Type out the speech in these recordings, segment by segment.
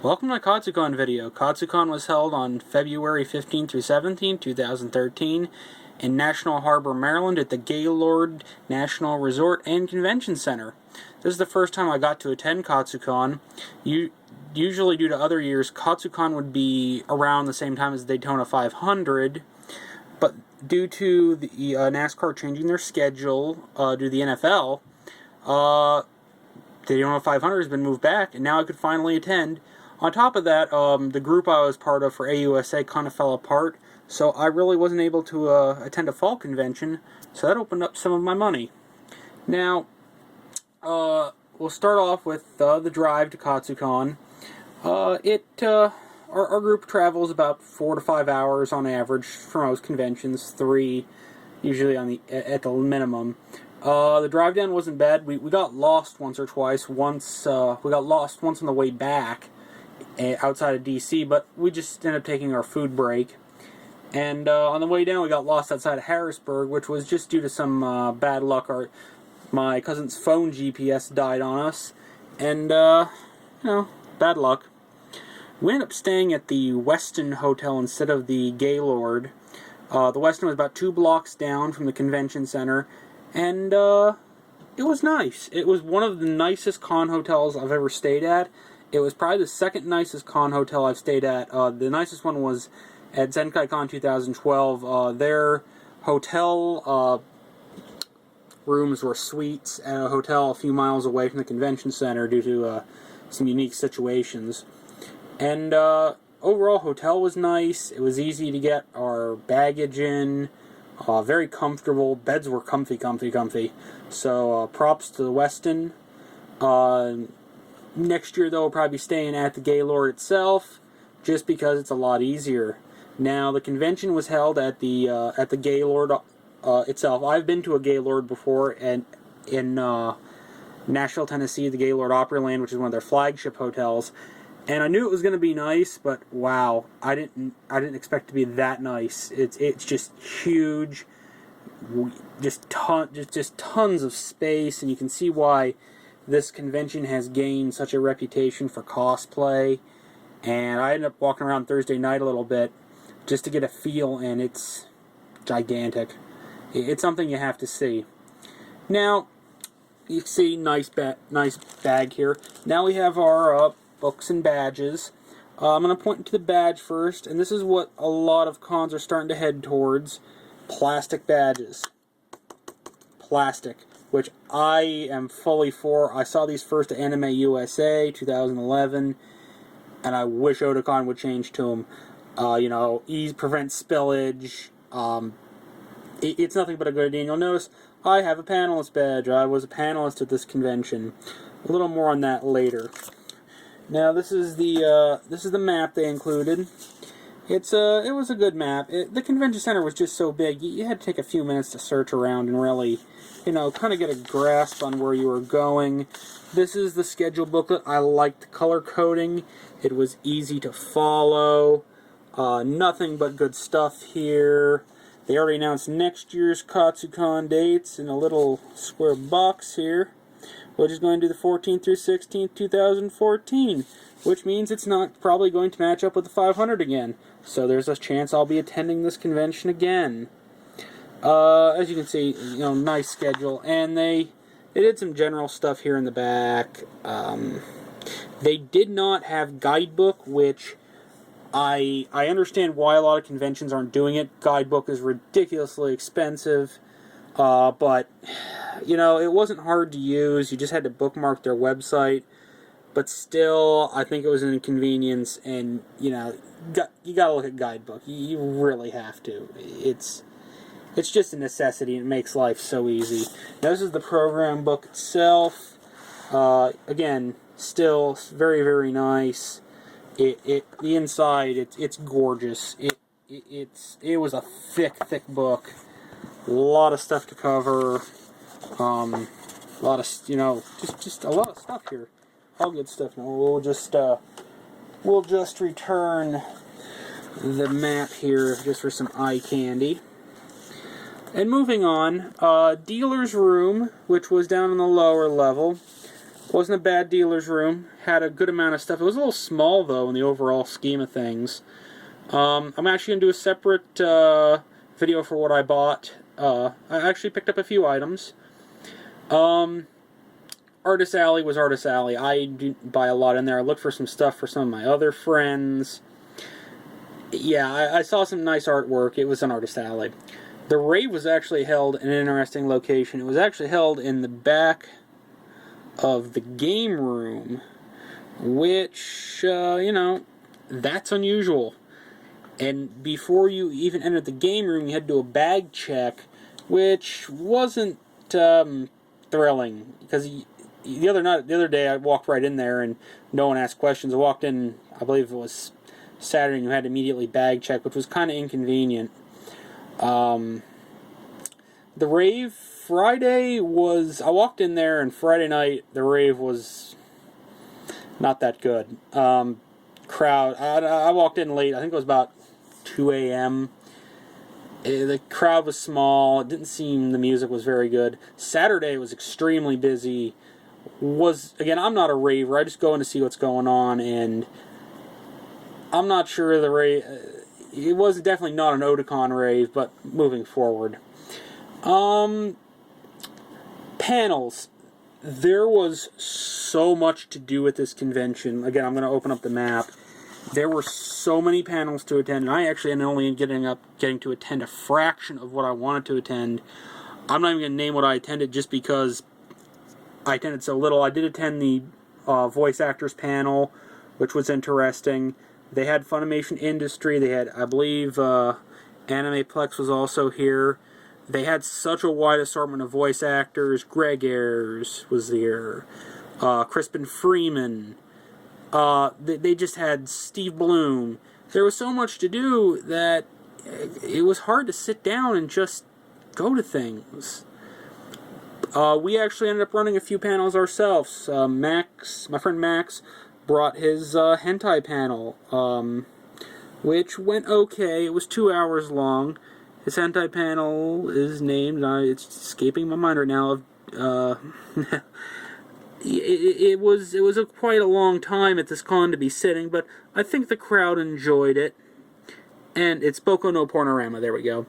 Welcome to Katsucon video. Katsucon was held on February 15 through 17, 2013 in National Harbor, Maryland at the Gaylord National Resort and Convention Center. This is the first time I got to attend Katsucon. Usually due to other years, Katsucon would be around the same time as the Daytona 500, but due to the NASCAR changing their schedule due to the NFL, the Daytona 500 has been moved back, and now I could finally attend. On top of that, the group I was part of for AUSA kind of fell apart, so I really wasn't able to attend a fall convention, so that opened up some of my money. Now, we'll start off with the drive to Katsucon. Our group travels about 4 to 5 hours on average for most conventions, 3 usually at the minimum. The drive down wasn't bad. We got lost once or twice. We got lost once on the way back outside of DC, but we just ended up taking our food break. And on the way down, we got lost outside of Harrisburg, which was just due to some bad luck. My cousin's phone GPS died on us, and bad luck. We ended up staying at the Westin Hotel instead of the Gaylord. The Westin was about 2 blocks down from the convention center, and it was nice. It was one of the nicest con hotels I've ever stayed at. It was probably the second nicest con hotel I've stayed at. The nicest one was at ZenkaiCon 2012. Their hotel rooms were suites at a hotel a few miles away from the convention center due to some unique situations. And overall, hotel was nice. It was easy to get our baggage in. Very comfortable. Beds were comfy. So props to the Westin. Next year, though, we'll probably be staying at the Gaylord itself, just because it's a lot easier. Now, the convention was held at the Gaylord itself. I've been to a Gaylord before, and in Nashville, Tennessee, the Gaylord Opryland, which is one of their flagship hotels. And I knew it was going to be nice, but wow, I didn't expect it to be that nice. It's just huge, just tons of space, and you can see why this convention has gained such a reputation for cosplay. And I ended up walking around Thursday night a little bit just to get a feel, and it's gigantic. It's something you have to see. Now, you see, nice bag here. Now we have our books and badges. I'm going to point to the badge first, and this is what a lot of cons are starting to head towards: plastic badges. Plastic, which I am fully for. I saw these first at Anime USA 2011, and I wish Otakon would change to them. Prevent spillage. It's nothing but a good idea. And you'll notice I have a panelist badge. I was a panelist at this convention. A little more on that later. Now this is the map they included. It was a good map. The convention center was just so big, you had to take a few minutes to search around and really, kind of get a grasp on where you were going. This is the schedule booklet. I liked the color coding. It was easy to follow. Nothing but good stuff here. They already announced next year's Katsucon dates in a little square box here, which is going to be the 14th through 16th, 2014, which means it's not probably going to match up with the 500 again. So there's a chance I'll be attending this convention again. As you can see, nice schedule, and they did some general stuff here in the back. They did not have guidebook, which I understand why a lot of conventions aren't doing it. Guidebook is ridiculously expensive, but it wasn't hard to use. You just had to bookmark their website, but still, I think it was an inconvenience, and you gotta look at guidebook. You really have to. It's just a necessity. It makes life so easy. Now, this is the program book itself. Again, still very, very nice. The inside, it's gorgeous. It was a thick book. A lot of stuff to cover. A lot of just a lot of stuff here. All good stuff. Now we'll just return the map here just for some eye candy. And moving on, dealer's room, which was down on the lower level. Wasn't a bad dealer's room. Had a good amount of stuff. It was a little small, though, in the overall scheme of things. I'm actually going to do a separate video for what I bought. I actually picked up a few items. Artist Alley was Artist Alley. I didn't buy a lot in there. I looked for some stuff for some of my other friends. Yeah, I saw some nice artwork. It was an Artist Alley. The rave was actually held in an interesting location. It was actually held in the back of the game room, which, that's unusual. And before you even entered the game room, you had to do a bag check, which wasn't thrilling, because the other day I walked right in there and no one asked questions. I walked in, I believe it was Saturday, and you had to immediately bag check, which was kind of inconvenient. The rave Friday was, I walked in there, and Friday night the rave was not that good. Crowd, I walked in late. I think it was about 2 a.m. The crowd was small. It didn't seem the music was very good. Saturday was extremely busy. Again, I'm not a raver. I just go in to see what's going on, and I'm not sure the rave. It was definitely not an Otakon rave, but moving forward. Panels. There was so much to do at this convention. Again, I'm going to open up the map. There were so many panels to attend, and I actually ended only getting to attend a fraction of what I wanted to attend. I'm not even going to name what I attended just because I attended so little. I did attend the voice actors panel, which was interesting. They had Funimation Industry. They had, I believe, Animeplex was also here. They had such a wide assortment of voice actors. Greg Ayres was there. Crispin Freeman. They just had Steve Bloom. There was so much to do that it was hard to sit down and just go to things. We actually ended up running a few panels ourselves. My friend Max, brought his hentai panel, which went okay. It was 2 hours long. His hentai panel is named, it's escaping my mind right now, it was quite a long time at this con to be sitting, but I think the crowd enjoyed it. And it's Boko no Pornorama, there we go.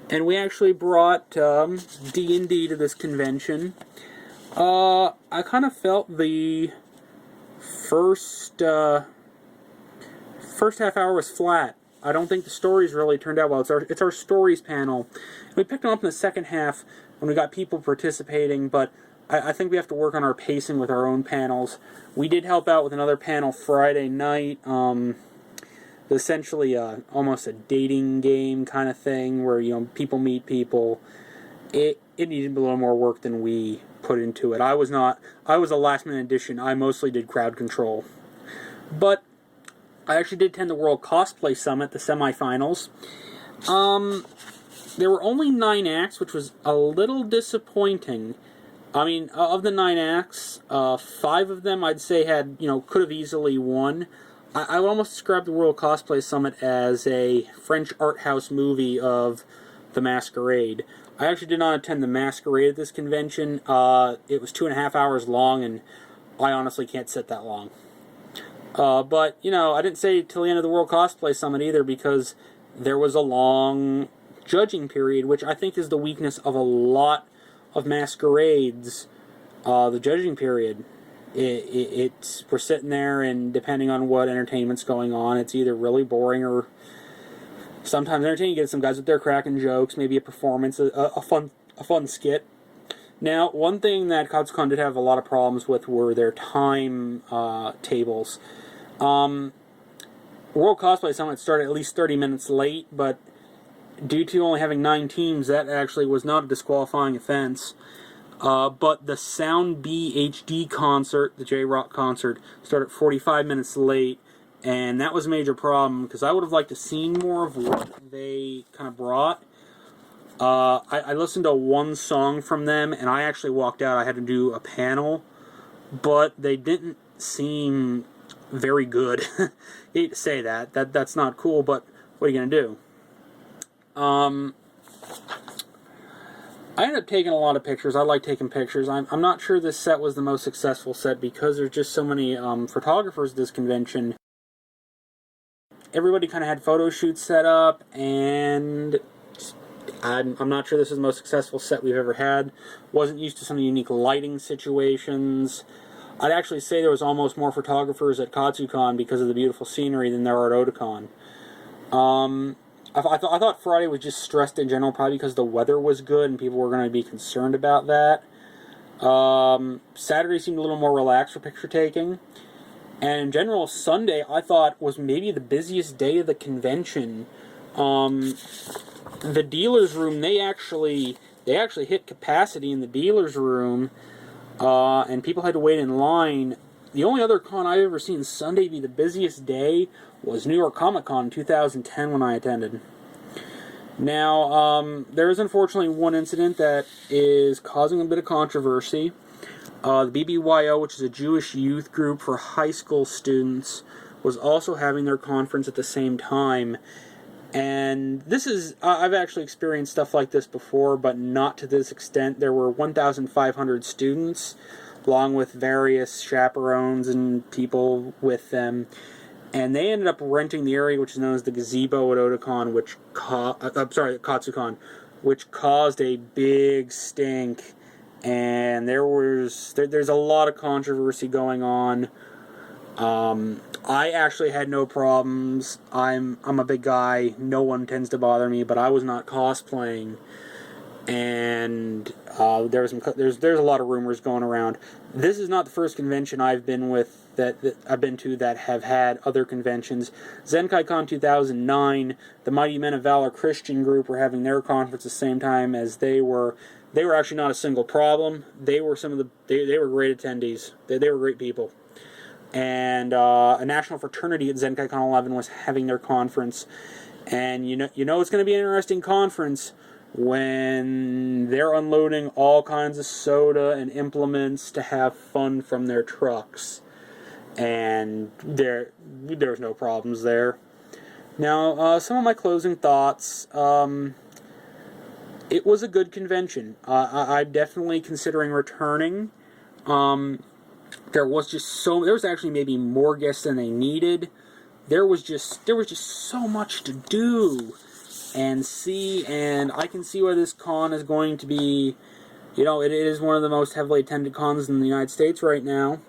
And we actually brought D&D to this convention. I kind of felt the first half hour was flat. I don't think the stories really turned out well. It's our stories panel. We picked them up in the second half when we got people participating, but I think we have to work on our pacing with our own panels. We did help out with another panel Friday night. Essentially almost a dating game kind of thing where people meet people. It needed a little more work than we put into it. I was a last minute addition. I mostly did crowd control. But I actually did attend the World Cosplay Summit, the semifinals. There were only 9 acts, which was a little disappointing. I mean, of the 9 acts, 5 of them I'd say could have easily won. I would almost describe the World Cosplay Summit as a French art house movie of The Masquerade. I actually did not attend The Masquerade at this convention. It was 2.5 hours long, and I honestly can't sit that long. But, I didn't say till the end of the World Cosplay Summit either, because there was a long judging period, which I think is the weakness of a lot of masquerades. The judging period. We're sitting there, and depending on what entertainment's going on, it's either really boring or sometimes entertaining. You get some guys with their cracking jokes, maybe a performance, a fun skit. Now, one thing that Katsucon did have a lot of problems with were their time tables. World Cosplay Summit started at least 30 minutes late, but due to only having 9 teams, that actually was not a disqualifying offense. But the Sound B HD concert, the J-Rock concert, started 45 minutes late, and that was a major problem, because I would have liked to see more of what they kind of brought. I listened to one song from them, and I actually walked out. I had to do a panel, but they didn't seem very good. I hate to say that's not cool, but what are you going to do? I ended up taking a lot of pictures. I like taking pictures. I'm not sure this set was the most successful set because there's just so many photographers at this convention. Everybody kind of had photo shoots set up, and I'm not sure this is the most successful set we've ever had. Wasn't used to some unique lighting situations. I'd actually say there was almost more photographers at Katsucon because of the beautiful scenery than there are at Otakon. I thought Friday was just stressed in general, probably because the weather was good and people were going to be concerned about that. Saturday seemed a little more relaxed for picture taking. And in general, Sunday I thought was maybe the busiest day of the convention. The dealer's room, they actually hit capacity in the dealer's room, and people had to wait in line. The only other con I've ever seen Sunday be the busiest day was New York Comic Con in 2010 when I attended. Now, there is unfortunately one incident that is causing a bit of controversy. The BBYO, which is a Jewish youth group for high school students, was also having their conference at the same time. And this is, I've actually experienced stuff like this before, but not to this extent. There were 1,500 students, along with various chaperones and people with them. And they ended up renting the area which is known as the gazebo at Otakon, Katsucon, which caused a big stink. And there's a lot of controversy going on. I actually had no problems. I'm a big guy. No one tends to bother me, but I was not cosplaying, and there's a lot of rumors going around. This is not the first convention I've been with that I've been to that have had other conventions. ZenkaiCon 2009, the Mighty Men of Valor Christian group were having their conference the same time as they were. They were actually not a single problem. They were they were great attendees. They were great people. And a national fraternity at ZenkaiCon 11 was having their conference. And you know it's going to be an interesting conference when they're unloading all kinds of soda and implements to have fun from their trucks. And there's no problems there. Now, some of my closing thoughts. It was a good convention. I'm definitely considering returning. There was actually maybe more guests than they needed. There was just so much to do and see, and I can see why this con is going to be, it is one of the most heavily attended cons in the United States right now.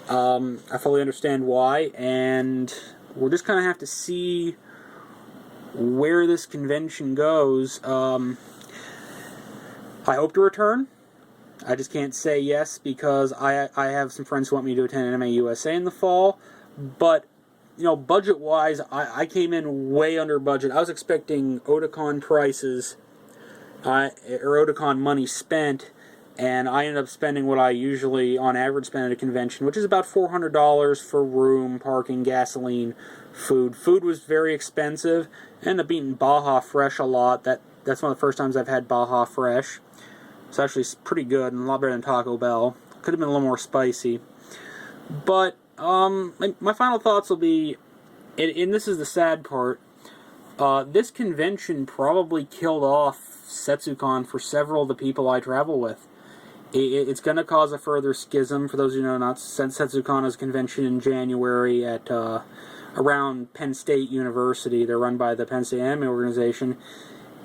I fully understand why, and we'll just kind of have to see where this convention goes. I hope to return. I just can't say yes because I have some friends who want me to attend Anime USA in the fall. But, budget-wise, I came in way under budget. I was expecting Otakon prices, or Otakon money spent, and I ended up spending what I usually, on average, spend at a convention, which is about $400 for room, parking, gasoline, food. Food was very expensive. I ended up eating Baja Fresh a lot. That's one of the first times I've had Baja Fresh. It's actually pretty good and a lot better than Taco Bell. Could have been a little more spicy. But, my final thoughts will be, and this is the sad part, this convention probably killed off Setsucon for several of the people I travel with. It's going to cause a further schism. For those who know, not Setsucon is a convention in January at around Penn State University. They're run by the Penn State Anime Organization.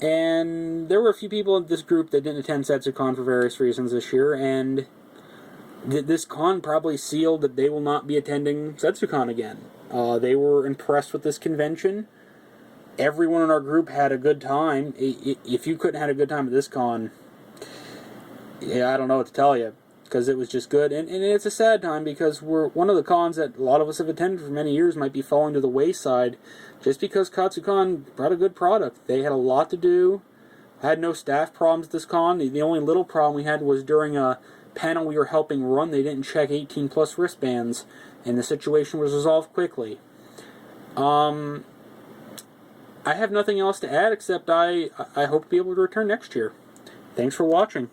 And there were a few people in this group that didn't attend Setsucon for various reasons this year, and this con probably sealed that they will not be attending Setsucon again. They were impressed with this convention. Everyone in our group had a good time. If you couldn't have had a good time at this con, yeah, I don't know what to tell you, because it was just good. And it's a sad time because we're one of the cons that a lot of us have attended for many years might be falling to the wayside just because Katsucon brought a good product. They had a lot to do. I had no staff problems at this con. The only little problem we had was during a panel we were helping run, they didn't check 18 plus wristbands, and the situation was resolved quickly. I have nothing else to add except I hope to be able to return next year. Thanks for watching.